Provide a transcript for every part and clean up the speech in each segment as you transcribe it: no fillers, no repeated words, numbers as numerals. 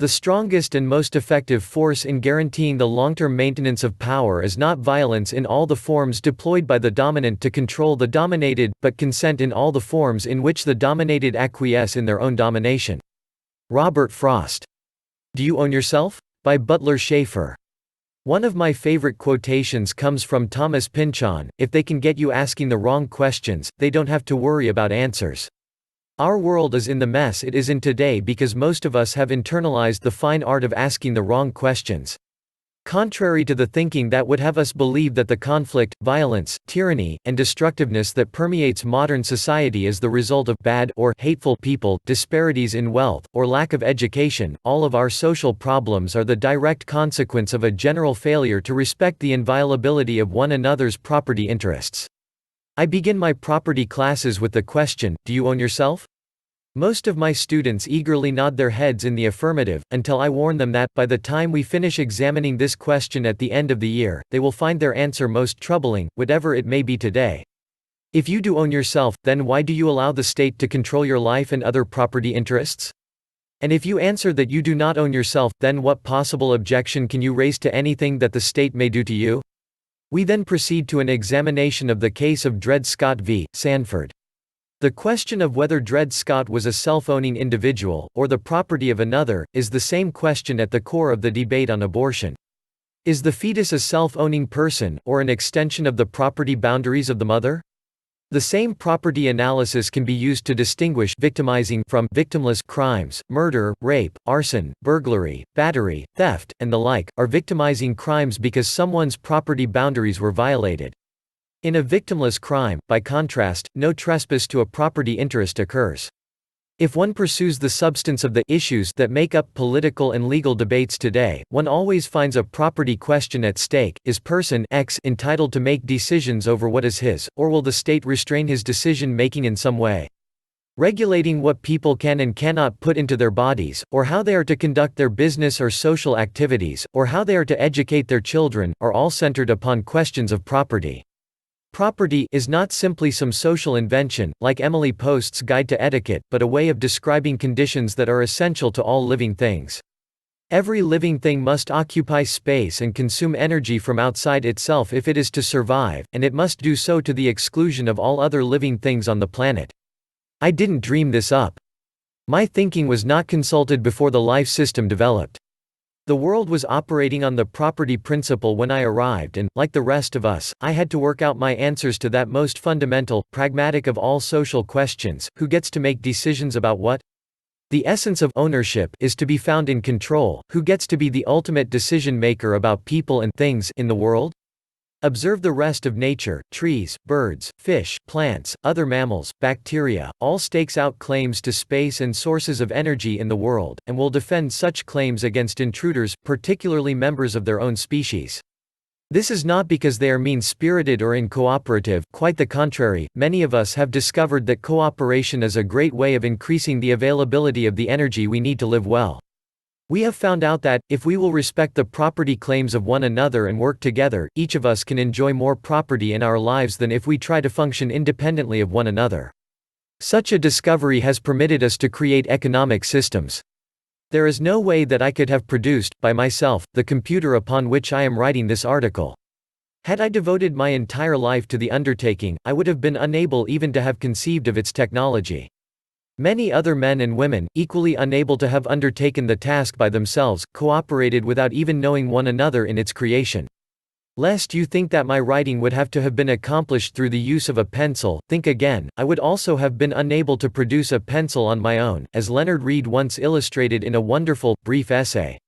The strongest and most effective force in guaranteeing the long-term maintenance of power is not violence in all the forms deployed by the dominant to control the dominated, but consent in all the forms in which the dominated acquiesce in their own domination. Robert Frost. Do You Own Yourself? By Butler Schaefer. One of my favorite quotations comes from Thomas Pynchon: if they can get you asking the wrong questions, they don't have to worry about answers. Our world is in the mess it is in today because most of us have internalized the fine art of asking the wrong questions. Contrary to the thinking that would have us believe that the conflict, violence, tyranny, and destructiveness that permeates modern society is the result of bad or hateful people, disparities in wealth, or lack of education, all of our social problems are the direct consequence of a general failure to respect the inviolability of one another's property interests. I begin my property classes with the question, do you own yourself? Most of my students eagerly nod their heads in the affirmative, until I warn them that, by the time we finish examining this question at the end of the year, they will find their answer most troubling, whatever it may be today. If you do own yourself, then why do you allow the state to control your life and other property interests? And if you answer that you do not own yourself, then what possible objection can you raise to anything that the state may do to you? We then proceed to an examination of the case of Dred Scott v. Sanford. The question of whether Dred Scott was a self-owning individual, or the property of another, is the same question at the core of the debate on abortion. Is the fetus a self-owning person, or an extension of the property boundaries of the mother? The same property analysis can be used to distinguish victimizing from victimless crimes. Murder, rape, arson, burglary, battery, theft, and the like, are victimizing crimes because someone's property boundaries were violated. In a victimless crime, by contrast, no trespass to a property interest occurs. If one pursues the substance of the issues that make up political and legal debates today, one always finds a property question at stake. Is person X entitled to make decisions over what is his, or will the state restrain his decision-making in some way? Regulating what people can and cannot put into their bodies, or how they are to conduct their business or social activities, or how they are to educate their children, are all centered upon questions of property. Property is not simply some social invention, like Emily Post's Guide to Etiquette, but a way of describing conditions that are essential to all living things. Every living thing must occupy space and consume energy from outside itself if it is to survive, and it must do so to the exclusion of all other living things on the planet. I didn't dream this up. My thinking was not consulted before the life system developed. The world was operating on the property principle when I arrived and, like the rest of us, I had to work out my answers to that most fundamental, pragmatic of all social questions: who gets to make decisions about what? The essence of ownership is to be found in control. Who gets to be the ultimate decision maker about people and things in the world? Observe the rest of nature: trees, birds, fish, plants, other mammals, bacteria, all stakes out claims to space and sources of energy in the world, and will defend such claims against intruders, particularly members of their own species. This is not because they are mean-spirited or uncooperative, quite the contrary. Many of us have discovered that cooperation is a great way of increasing the availability of the energy we need to live well. We have found out that, if we will respect the property claims of one another and work together, each of us can enjoy more property in our lives than if we try to function independently of one another. Such a discovery has permitted us to create economic systems. There is no way that I could have produced, by myself, the computer upon which I am writing this article. Had I devoted my entire life to the undertaking, I would have been unable even to have conceived of its technology. Many other men and women, equally unable to have undertaken the task by themselves, cooperated without even knowing one another in its creation. Lest you think that my writing would have to have been accomplished through the use of a pencil, think again: I would also have been unable to produce a pencil on my own, as Leonard Read once illustrated in a wonderful, brief essay.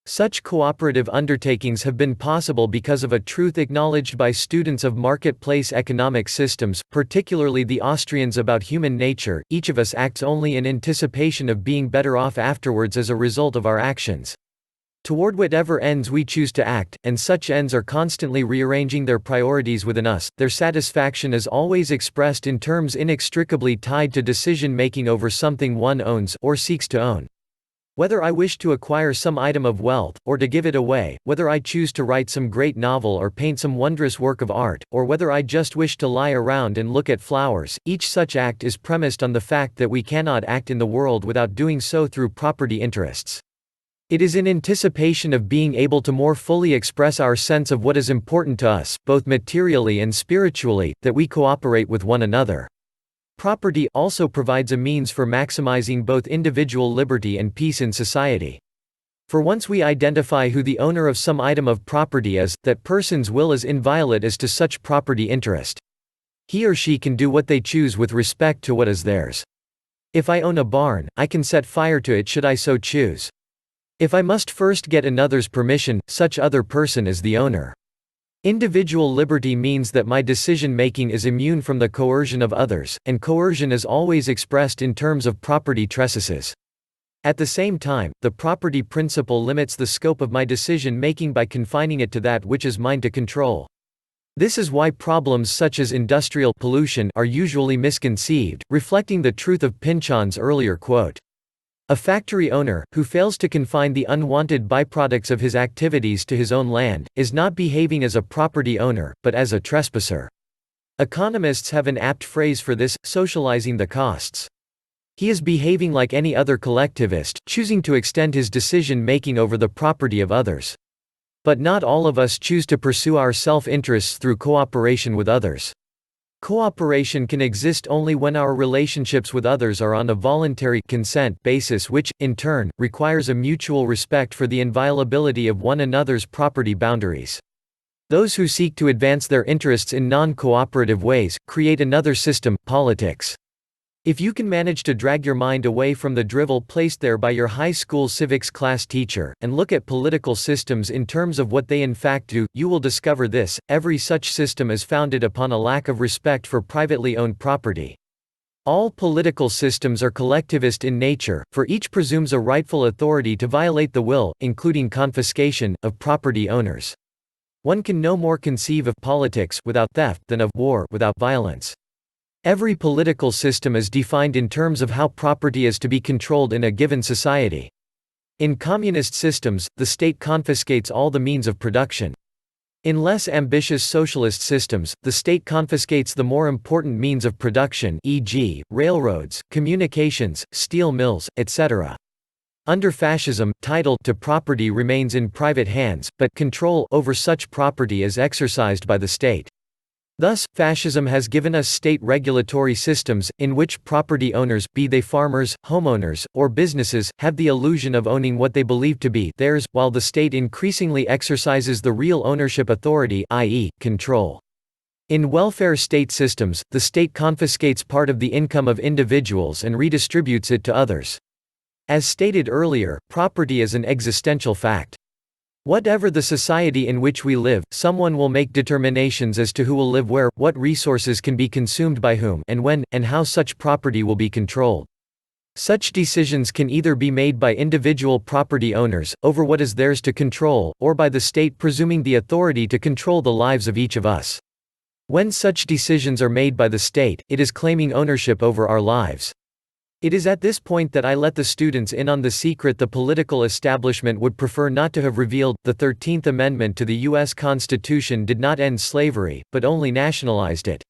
Such cooperative undertakings have been possible because of a truth acknowledged by students of marketplace economic systems, particularly the Austrians, about human nature: each of us acts only in anticipation of being better off afterwards as a result of our actions. Toward whatever ends we choose to act, and such ends are constantly rearranging their priorities within us, their satisfaction is always expressed in terms inextricably tied to decision-making over something one owns or seeks to own. Whether I wish to acquire some item of wealth, or to give it away, whether I choose to write some great novel or paint some wondrous work of art, or whether I just wish to lie around and look at flowers, each such act is premised on the fact that we cannot act in the world without doing so through property interests. It is in anticipation of being able to more fully express our sense of what is important to us, both materially and spiritually, that we cooperate with one another. Property also provides a means for maximizing both individual liberty and peace in society. For once we identify who the owner of some item of property is, that person's will is inviolate as to such property interest. He or she can do what they choose with respect to what is theirs. If I own a barn, I can set fire to it should I so choose. If I must first get another's permission, such other person is the owner. Individual liberty means that my decision-making is immune from the coercion of others, and coercion is always expressed in terms of property trespasses. At the same time, the property principle limits the scope of my decision-making by confining it to that which is mine to control. This is why problems such as industrial pollution are usually misconceived, reflecting the truth of Pynchon's earlier quote. A factory owner, who fails to confine the unwanted byproducts of his activities to his own land, is not behaving as a property owner, but as a trespasser. Economists have an apt phrase for this: socializing the costs. He is behaving like any other collectivist, choosing to extend his decision-making over the property of others. But not all of us choose to pursue our self-interests through cooperation with others. Cooperation can exist only when our relationships with others are on a voluntary consent basis, which, in turn, requires a mutual respect for the inviolability of one another's property boundaries. Those who seek to advance their interests in non-cooperative ways create another system, politics. If you can manage to drag your mind away from the drivel placed there by your high school civics class teacher, and look at political systems in terms of what they in fact do, you will discover this: every such system is founded upon a lack of respect for privately owned property. All political systems are collectivist in nature, for each presumes a rightful authority to violate the will, including confiscation, of property owners. One can no more conceive of politics without theft than of war without violence. Every political system is defined in terms of how property is to be controlled in a given society. In communist systems, the state confiscates all the means of production. In less ambitious socialist systems, the state confiscates the more important means of production, e.g., railroads, communications, steel mills, etc. Under fascism, title to property remains in private hands, but control over such property is exercised by the state. Thus, fascism has given us state regulatory systems, in which property owners, be they farmers, homeowners, or businesses, have the illusion of owning what they believe to be theirs, while the state increasingly exercises the real ownership authority, i.e., control. In welfare state systems, the state confiscates part of the income of individuals and redistributes it to others. As stated earlier, property is an existential fact. Whatever the society in which we live, someone will make determinations as to who will live where, what resources can be consumed by whom, and when, and how such property will be controlled. Such decisions can either be made by individual property owners, over what is theirs to control, or by the state presuming the authority to control the lives of each of us. When such decisions are made by the state, it is claiming ownership over our lives. It is at this point that I let the students in on the secret the political establishment would prefer not to have revealed. The 13th Amendment to the U.S. Constitution did not end slavery, but only nationalized it.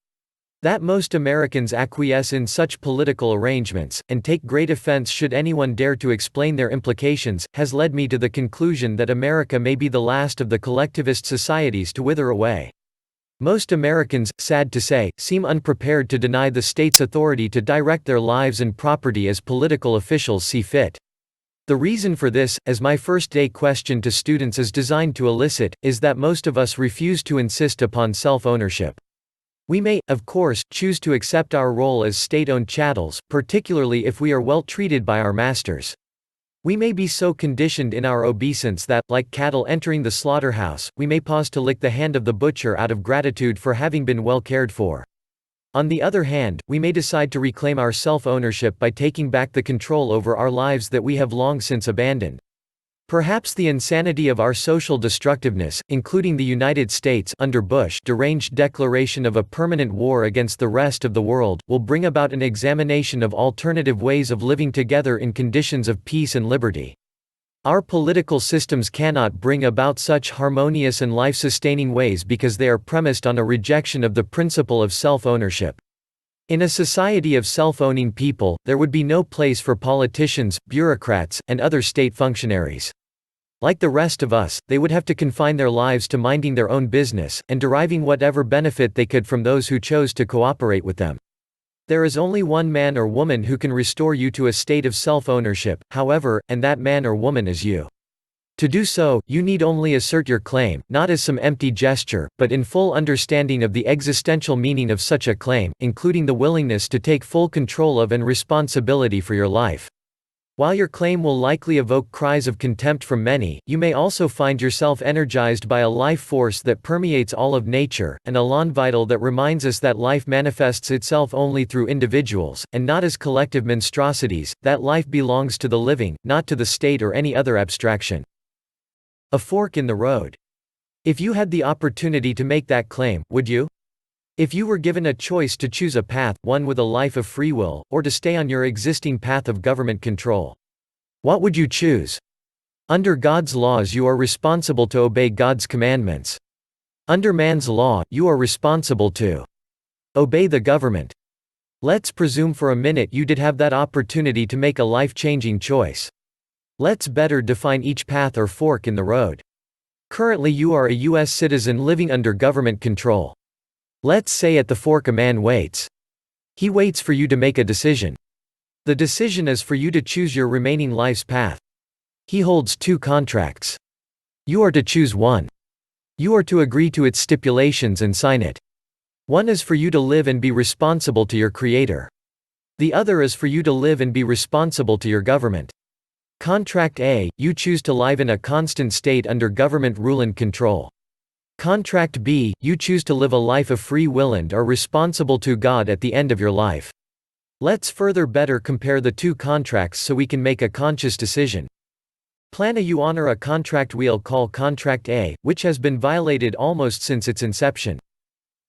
That most Americans acquiesce in such political arrangements, and take great offense should anyone dare to explain their implications, has led me to the conclusion that America may be the last of the collectivist societies to wither away. Most Americans, sad to say, seem unprepared to deny the state's authority to direct their lives and property as political officials see fit. The reason for this, as my first-day question to students is designed to elicit, is that most of us refuse to insist upon self-ownership. We may, of course, choose to accept our role as state-owned chattels, particularly if we are well treated by our masters. We may be so conditioned in our obeisance that, like cattle entering the slaughterhouse, we may pause to lick the hand of the butcher out of gratitude for having been well cared for. On the other hand, we may decide to reclaim our self-ownership by taking back the control over our lives that we have long since abandoned. Perhaps the insanity of our social destructiveness, including the United States under Bush deranged declaration of a permanent war against the rest of the world, will bring about an examination of alternative ways of living together in conditions of peace and liberty. Our political systems cannot bring about such harmonious and life-sustaining ways because they are premised on a rejection of the principle of self-ownership. In a society of self-owning people, there would be no place for politicians, bureaucrats, and other state functionaries. Like the rest of us, they would have to confine their lives to minding their own business, and deriving whatever benefit they could from those who chose to cooperate with them. There is only one man or woman who can restore you to a state of self-ownership, however, and that man or woman is you. To do so, you need only assert your claim, not as some empty gesture, but in full understanding of the existential meaning of such a claim, including the willingness to take full control of and responsibility for your life. While your claim will likely evoke cries of contempt from many, you may also find yourself energized by a life force that permeates all of nature, an elan vital that reminds us that life manifests itself only through individuals, and not as collective monstrosities, that life belongs to the living, not to the state or any other abstraction. A fork in the road. If you had the opportunity to make that claim, would you? If you were given a choice to choose a path, one with a life of free will, or to stay on your existing path of government control, what would you choose? Under God's laws you are responsible to obey God's commandments. Under man's law, you are responsible to obey the government. Let's presume for a minute you did have that opportunity to make a life-changing choice. Let's better define each path or fork in the road. Currently you are a U.S. citizen living under government control. Let's say at the fork a man waits. He waits for you to make a decision. The decision is for you to choose your remaining life's path. He holds two contracts. You are to choose one. You are to agree to its stipulations and sign it. One is for you to live and be responsible to your Creator. The other is for you to live and be responsible to your government. Contract A, you choose to live in a constant state under government rule and control. Contract B, you choose to live a life of free will and are responsible to God at the end of your life. Let's further better compare the two contracts so we can make a conscious decision. Plan A, you honor a contract we'll call Contract A, which has been violated almost since its inception.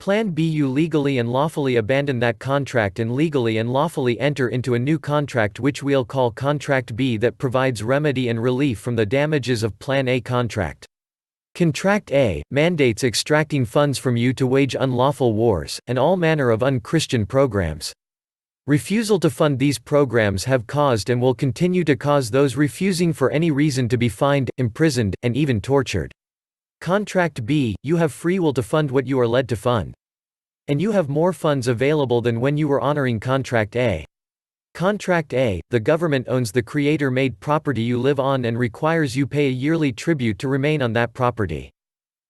Plan B, you legally and lawfully abandon that contract and legally and lawfully enter into a new contract which we'll call Contract B that provides remedy and relief from the damages of Plan A contract. Contract A mandates extracting funds from you to wage unlawful wars, and all manner of un-Christian programs. Refusal to fund these programs have caused and will continue to cause those refusing for any reason to be fined, imprisoned, and even tortured. Contract B, you have free will to fund what you are led to fund. And you have more funds available than when you were honoring Contract A. Contract A, the government owns the Creator-made property you live on and requires you pay a yearly tribute to remain on that property.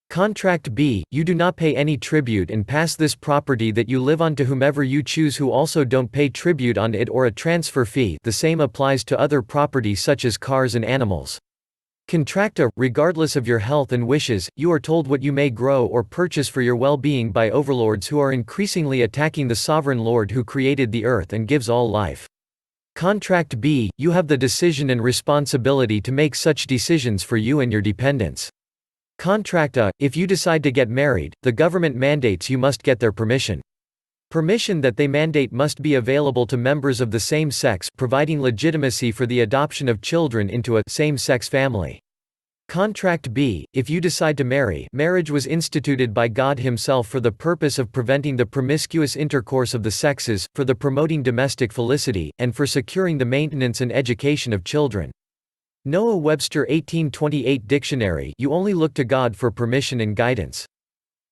Contract B, you do not pay any tribute and pass this property that you live on to whomever you choose who also don't pay tribute on it or a transfer fee. The same applies to other property such as cars and animals. Contract A, regardless of your health and wishes, you are told what you may grow or purchase for your well-being by overlords who are increasingly attacking the sovereign Lord who created the earth and gives all life. Contract B, you have the decision and responsibility to make such decisions for you and your dependents. Contract A, if you decide to get married, the government mandates you must get their permission. Permission that they mandate must be available to members of the same sex, providing legitimacy for the adoption of children into a same-sex family. Contract B, if you decide to marry, marriage was instituted by God Himself for the purpose of preventing the promiscuous intercourse of the sexes, for the promoting domestic felicity, and for securing the maintenance and education of children. Noah Webster 1828 Dictionary, you only look to God for permission and guidance.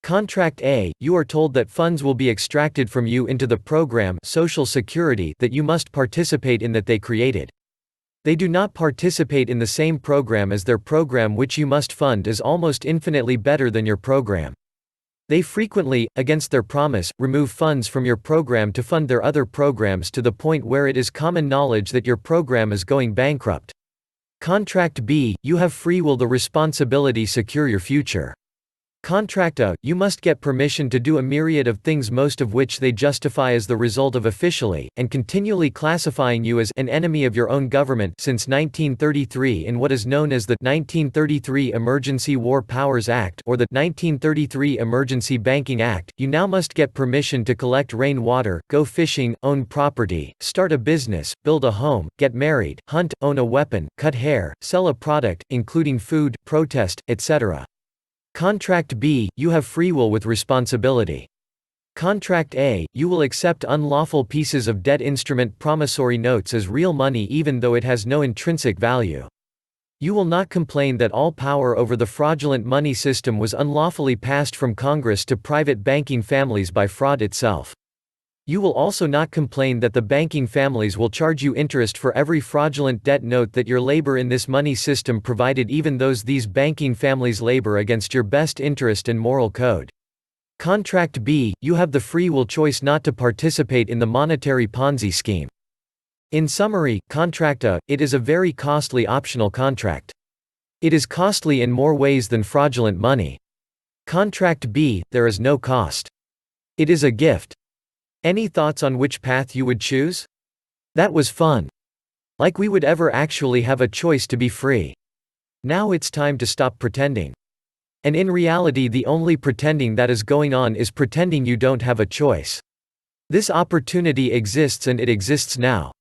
Contract A, you are told that funds will be extracted from you into the program Social Security that you must participate in that they created. They do not participate in the same program as their program which you must fund is almost infinitely better than your program. They frequently, against their promise, remove funds from your program to fund their other programs to the point where it is common knowledge that your program is going bankrupt. Contract B, you have free will, the responsibility secure your future. Contract A, you must get permission to do a myriad of things, most of which they justify as the result of officially, and continually classifying you as, an enemy of your own government since 1933 in what is known as the 1933 Emergency War Powers Act or the 1933 Emergency Banking Act. You now must get permission to collect rainwater, go fishing, own property, start a business, build a home, get married, hunt, own a weapon, cut hair, sell a product, including food, protest, etc. Contract B, you have free will with responsibility. Contract A, you will accept unlawful pieces of debt instrument promissory notes as real money even though it has no intrinsic value. You will not complain that all power over the fraudulent money system was unlawfully passed from Congress to private banking families by fraud itself. You will also not complain that the banking families will charge you interest for every fraudulent debt note that your labor in this money system provided, even those these banking families labor against your best interest and moral code. Contract B, you have the free will choice not to participate in the monetary Ponzi scheme. In summary, Contract A, it is a very costly optional contract. It is costly in more ways than fraudulent money. Contract B, there is no cost. It is a gift. Any thoughts on which path you would choose? That was fun. Like we would ever actually have a choice to be free. Now it's time to stop pretending. And in reality, the only pretending that is going on is pretending you don't have a choice. This opportunity exists, and it exists now.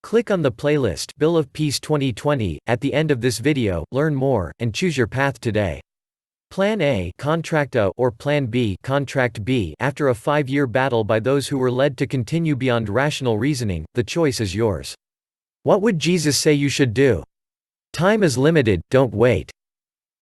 Click on the playlist Bill of Peace 2020 at the end of this video, learn more, and choose your path today. Plan A, Contract A, or Plan B, Contract B. After a 5-year battle by those who were led to continue beyond rational reasoning, the choice is yours. What would Jesus say you should do? Time is limited, don't wait.